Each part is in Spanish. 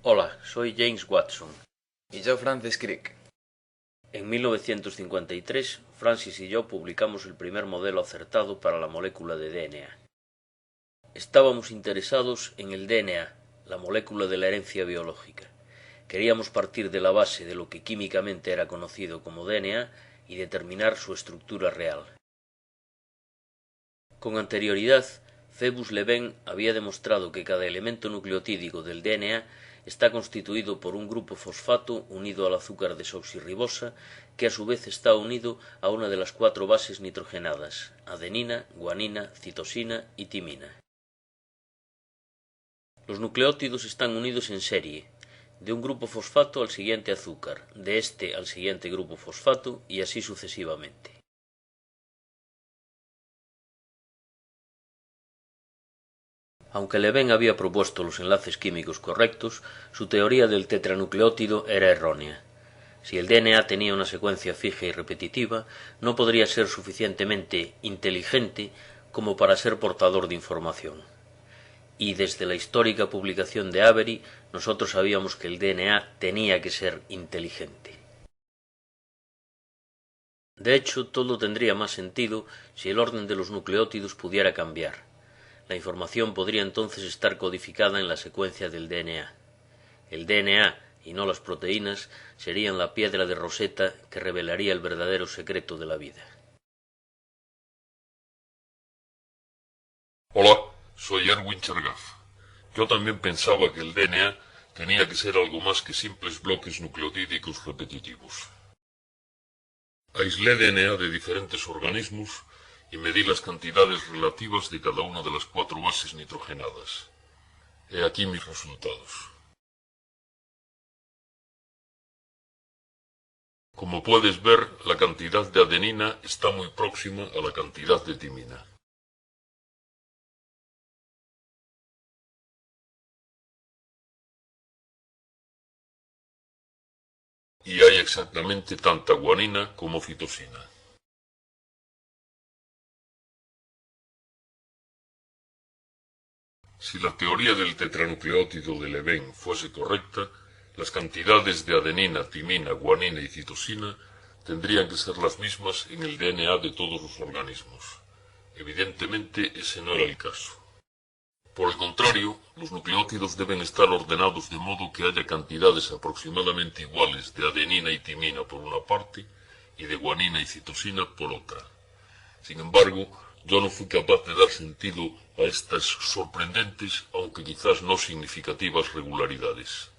Hola, soy James Watson. Y yo Francis Crick. En 1953, Francis y yo publicamos el primer modelo acertado para la molécula de DNA. Estábamos interesados en el DNA, la molécula de la herencia biológica. Queríamos partir de la base de lo que químicamente era conocido como DNA y determinar su estructura real. Con anterioridad, Phoebus-Leven había demostrado que cada elemento nucleotídico del DNA está constituido por un grupo fosfato unido al azúcar desoxirribosa, que a su vez está unido a una de las 4 bases nitrogenadas, adenina, guanina, citosina y timina. Los nucleótidos están unidos en serie, de un grupo fosfato al siguiente azúcar, de este al siguiente grupo fosfato y así sucesivamente. Aunque Leven había propuesto los enlaces químicos correctos, su teoría del tetranucleótido era errónea. Si el DNA tenía una secuencia fija y repetitiva, no podría ser suficientemente inteligente como para ser portador de información. Y desde la histórica publicación de Avery, nosotros sabíamos que el DNA tenía que ser inteligente. De hecho, todo tendría más sentido si el orden de los nucleótidos pudiera cambiar. La información podría entonces estar codificada en la secuencia del DNA. El DNA, y no las proteínas, serían la piedra de Rosetta que revelaría el verdadero secreto de la vida. Hola, soy Erwin Chargaff. Yo también pensaba que el DNA tenía que ser algo más que simples bloques nucleotídicos repetitivos. Aislé DNA de diferentes organismos y medí las cantidades relativas de cada una de las 4 bases nitrogenadas. He aquí mis resultados. Como puedes ver, la cantidad de adenina está muy próxima a la cantidad de timina. Y hay exactamente tanta guanina como citosina. Si la teoría del tetranucleótido de Leven fuese correcta, las cantidades de adenina, timina, guanina y citosina tendrían que ser las mismas en el DNA de todos los organismos. Evidentemente, ese no era el caso. Por el contrario, los nucleótidos deben estar ordenados de modo que haya cantidades aproximadamente iguales de adenina y timina por una parte y de guanina y citosina por otra. Sin embargo, yo no fui capaz de dar sentido a estas sorprendentes, aunque quizás no significativas regularidades.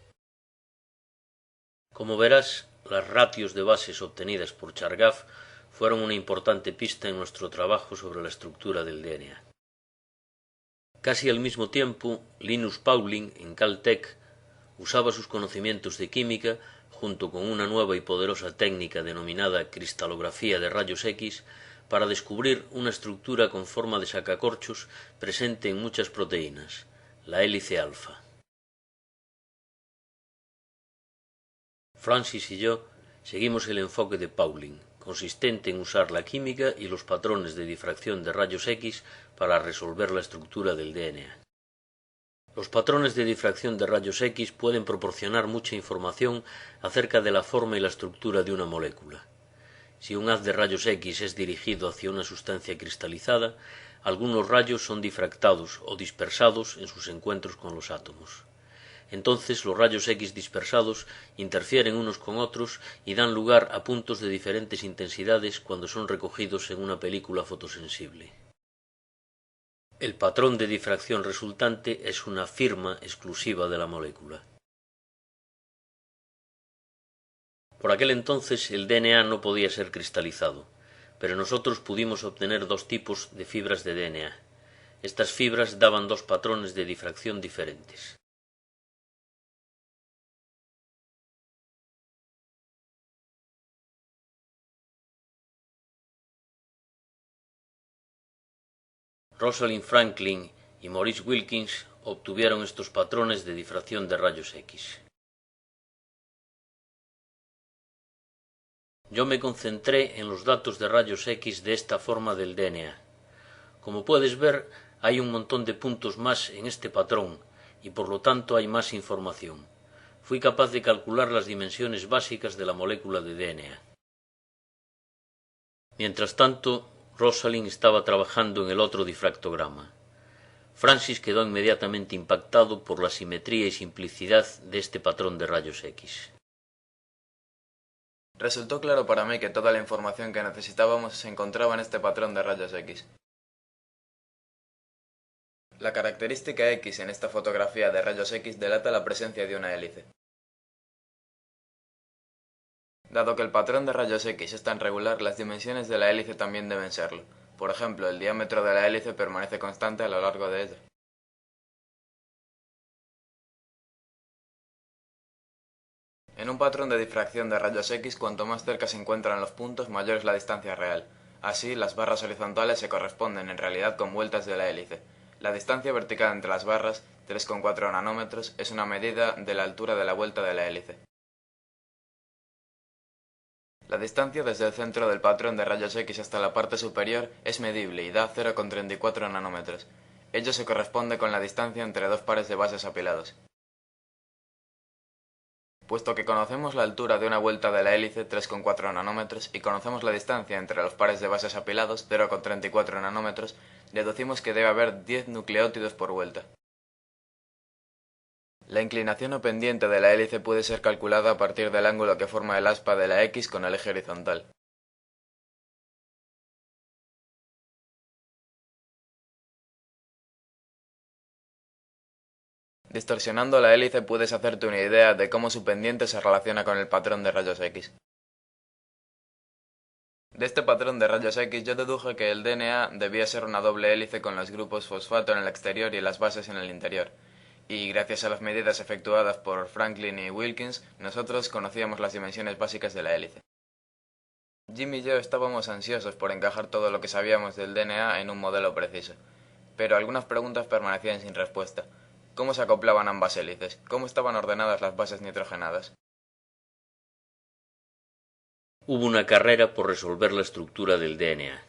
Como verás, las ratios de bases obtenidas por Chargaff fueron una importante pista en nuestro trabajo sobre la estructura del DNA. Casi al mismo tiempo, Linus Pauling, en Caltech, usaba sus conocimientos de química, junto con una nueva y poderosa técnica denominada cristalografía de rayos X, para descubrir una estructura con forma de sacacorchos presente en muchas proteínas, la hélice alfa. Francis y yo seguimos el enfoque de Pauling, consistente en usar la química y los patrones de difracción de rayos X para resolver la estructura del DNA. Los patrones de difracción de rayos X pueden proporcionar mucha información acerca de la forma y la estructura de una molécula. Si un haz de rayos X es dirigido hacia una sustancia cristalizada, algunos rayos son difractados o dispersados en sus encuentros con los átomos. Entonces los rayos X dispersados interfieren unos con otros y dan lugar a puntos de diferentes intensidades cuando son recogidos en una película fotosensible. El patrón de difracción resultante es una firma exclusiva de la molécula. Por aquel entonces el DNA no podía ser cristalizado, pero nosotros pudimos obtener 2 tipos de fibras de DNA. Estas fibras daban 2 patrones de difracción diferentes. Rosalind Franklin y Maurice Wilkins obtuvieron estos patrones de difracción de rayos X. Yo me concentré en los datos de rayos X de esta forma del DNA. Como puedes ver, hay un montón de puntos más en este patrón y por lo tanto hay más información. fui capaz de calcular las dimensiones básicas de la molécula de DNA. Mientras tanto, Rosalind estaba trabajando en el otro difractograma. Francis quedó inmediatamente impactado por la simetría y simplicidad de este patrón de rayos X. Resultó claro para mí que toda la información que necesitábamos se encontraba en este patrón de rayos X. La característica X en esta fotografía de rayos X delata la presencia de una hélice. Dado que el patrón de rayos X es tan regular, las dimensiones de la hélice también deben serlo. Por ejemplo, el diámetro de la hélice permanece constante a lo largo de ella. En un patrón de difracción de rayos X, cuanto más cerca se encuentran los puntos, mayor es la distancia real. Así, las barras horizontales se corresponden en realidad con vueltas de la hélice. La distancia vertical entre las barras, 3,4 nanómetros, es una medida de la altura de la vuelta de la hélice. La distancia desde el centro del patrón de rayos X hasta la parte superior es medible y da 0,34 nanómetros. Ello se corresponde con la distancia entre dos pares de bases apilados. Puesto que conocemos la altura de una vuelta de la hélice, 3,4 nanómetros, y conocemos la distancia entre los pares de bases apilados, 0,34 nanómetros, deducimos que debe haber 10 nucleótidos por vuelta. La inclinación o pendiente de la hélice puede ser calculada a partir del ángulo que forma el aspa de la X con el eje horizontal. Distorsionando la hélice puedes hacerte una idea de cómo su pendiente se relaciona con el patrón de rayos X. De este patrón de rayos X yo deduje que el DNA debía ser una doble hélice con los grupos fosfato en el exterior y las bases en el interior. Y gracias a las medidas efectuadas por Franklin y Wilkins, nosotros conocíamos las dimensiones básicas de la hélice. Jim y yo estábamos ansiosos por encajar todo lo que sabíamos del DNA en un modelo preciso, pero algunas preguntas permanecían sin respuesta. ¿Cómo se acoplaban ambas hélices? ¿Cómo estaban ordenadas las bases nitrogenadas? Hubo una carrera por resolver la estructura del DNA.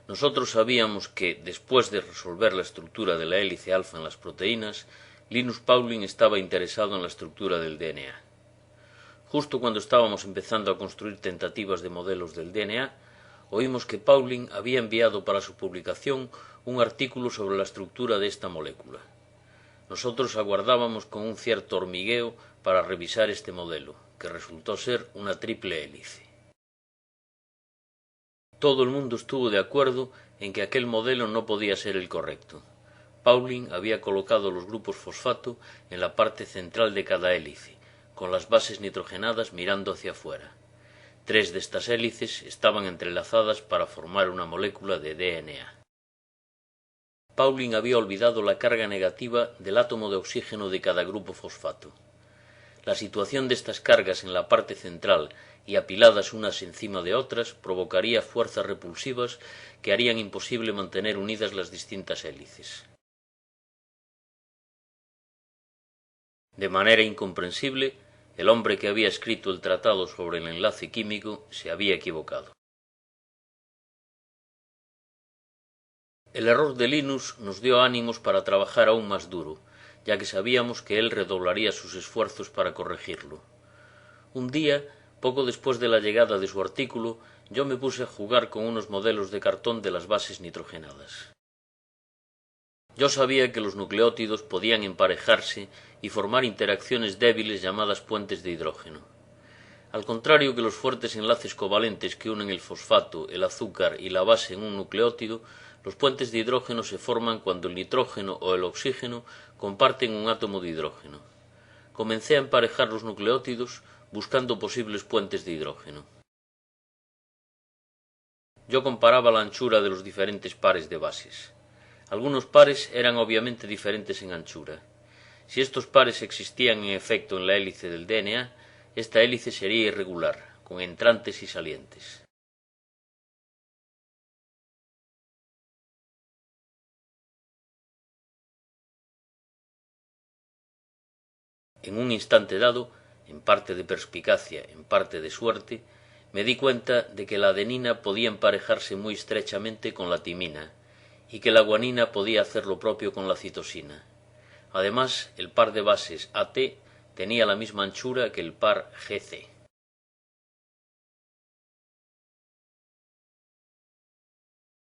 Nosotros sabíamos que, después de resolver la estructura de la hélice alfa en las proteínas, Linus Pauling estaba interesado en la estructura del DNA. Justo cuando estábamos empezando a construir tentativas de modelos del DNA, oímos que Pauling había enviado para su publicación un artículo sobre la estructura de esta molécula. Nosotros aguardábamos con un cierto hormigueo para revisar este modelo, que resultó ser una triple hélice. Todo el mundo estuvo de acuerdo en que aquel modelo no podía ser el correcto. Pauling había colocado los grupos fosfato en la parte central de cada hélice, con las bases nitrogenadas mirando hacia afuera. 3 de estas hélices estaban entrelazadas para formar una molécula de DNA. Pauling había olvidado la carga negativa del átomo de oxígeno de cada grupo fosfato. La situación de estas cargas en la parte central y apiladas unas encima de otras provocaría fuerzas repulsivas que harían imposible mantener unidas las distintas hélices. De manera incomprensible, el hombre que había escrito el tratado sobre el enlace químico se había equivocado. El error de Linus nos dio ánimos para trabajar aún más duro, ya que sabíamos que él redoblaría sus esfuerzos para corregirlo. Un día, poco después de la llegada de su artículo, yo me puse a jugar con unos modelos de cartón de las bases nitrogenadas. Yo sabía que los nucleótidos podían emparejarse y formar interacciones débiles llamadas puentes de hidrógeno. Al contrario que los fuertes enlaces covalentes que unen el fosfato, el azúcar y la base en un nucleótido, los puentes de hidrógeno se forman cuando el nitrógeno o el oxígeno comparten un átomo de hidrógeno. Comencé a emparejar los nucleótidos buscando posibles puentes de hidrógeno. Yo comparaba la anchura de los diferentes pares de bases. Algunos pares eran obviamente diferentes en anchura. Si estos pares existían en efecto en la hélice del DNA, esta hélice sería irregular, con entrantes y salientes. En un instante dado, en parte de perspicacia, en parte de suerte, me di cuenta de que la adenina podía emparejarse muy estrechamente con la timina, y que la guanina podía hacer lo propio con la citosina. Además, el par de bases AT tenía la misma anchura que el par GC.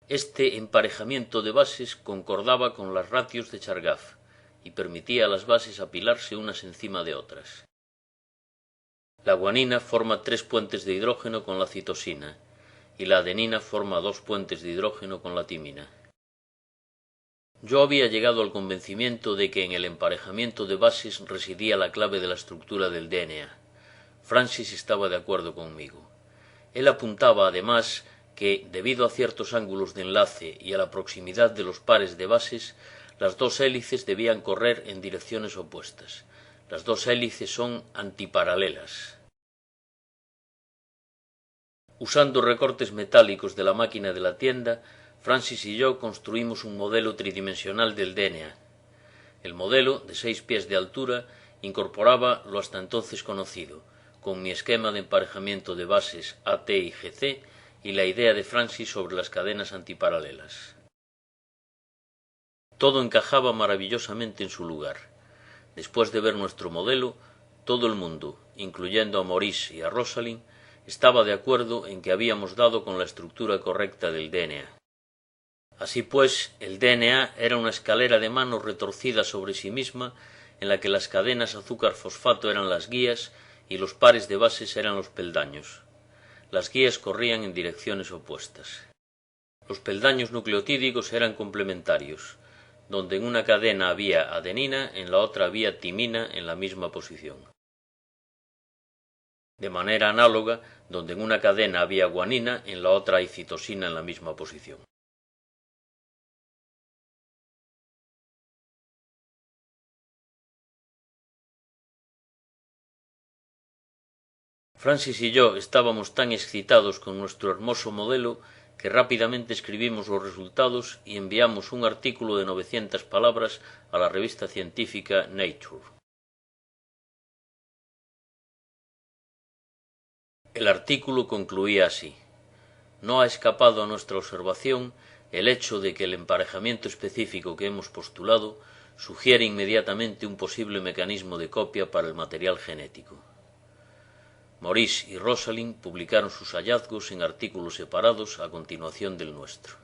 Este emparejamiento de bases concordaba con las ratios de Chargaff y permitía a las bases apilarse unas encima de otras. La guanina forma 3 puentes de hidrógeno con la citosina y la adenina forma 2 puentes de hidrógeno con la timina. Yo había llegado al convencimiento de que en el emparejamiento de bases residía la clave de la estructura del DNA. Francis estaba de acuerdo conmigo. Él apuntaba además que, debido a ciertos ángulos de enlace y a la proximidad de los pares de bases, las dos hélices debían correr en direcciones opuestas. Las dos hélices son antiparalelas. Usando recortes metálicos de la máquina de la tienda, Francis y yo construimos un modelo tridimensional del DNA. El modelo, de 6 pies de altura, incorporaba lo hasta entonces conocido, con mi esquema de emparejamiento de bases AT y GC y la idea de Francis sobre las cadenas antiparalelas. Todo encajaba maravillosamente en su lugar. Después de ver nuestro modelo, todo el mundo, incluyendo a Maurice y a Rosalind, estaba de acuerdo en que habíamos dado con la estructura correcta del DNA. Así pues, el DNA era una escalera de mano retorcida sobre sí misma, en la que las cadenas azúcar-fosfato eran las guías y los pares de bases eran los peldaños. Las guías corrían en direcciones opuestas. Los peldaños nucleotídicos eran complementarios. Donde en una cadena había adenina, en la otra había timina en la misma posición. De manera análoga, donde en una cadena había guanina, en la otra hay citosina en la misma posición. Francis y yo estábamos tan excitados con nuestro hermoso modelo que rápidamente escribimos los resultados y enviamos un artículo de 900 palabras a la revista científica Nature. El artículo concluía así: no ha escapado a nuestra observación el hecho de que el emparejamiento específico que hemos postulado sugiere inmediatamente un posible mecanismo de copia para el material genético. Maurice y Rosalind publicaron sus hallazgos en artículos separados a continuación del nuestro.